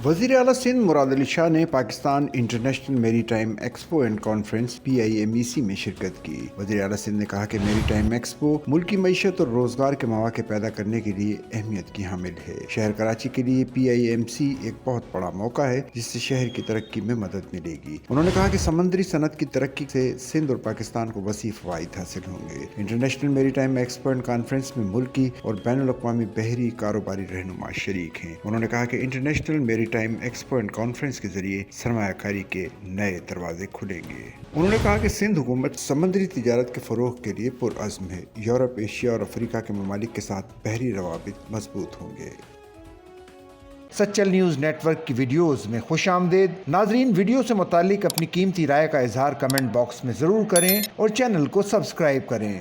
وزیر اعلیٰ سندھ مراد علی شاہ نے پاکستان انٹرنیشنل میری time expo and conference PIMEC میں شرکت کی۔ وزیر اعلیٰ سندھ نے کہا کہ میری ٹائم ایکسپو ملکی معیشت اور روزگار کے مواقع پیدا کرنے کے لیے اہمیت کی حامل ہے۔ شہر کراچی کے لیے PIMC ایک بہت بڑا موقع ہے جس سے شہر کی ترقی میں مدد ملے گی۔ انہوں نے کہا کہ سمندری صنعت کی ترقی سے سندھ اور پاکستان کو وسیع فوائد حاصل ہوں گے۔ انٹرنیشنل میری ٹائم ایکسپو اینڈ کانفرنس میں ملکی اور بین الاقوامی بحری کاروباری رہنما شریک ہیں۔ انہوں نے کہا کہ انٹرنیشنل میری ٹائم ایکسپو اینڈ کانفرنس کے ذریعے سرمایہ کاری کے نئے دروازے کھلیں گے۔ انہوں نے کہا کہ سندھ حکومت سمندری تجارت کے فروغ کے لیے پرعزم ہے۔ یورپ، ایشیا اور افریقہ کے ممالک کے ساتھ بحری روابط مضبوط ہوں گے۔ سچل نیوز نیٹ ورک کی ویڈیوز میں خوش آمدید۔ ناظرین، ویڈیو سے متعلق اپنی قیمتی رائے کا اظہار کمنٹ باکس میں ضرور کریں اور چینل کو سبسکرائب کریں۔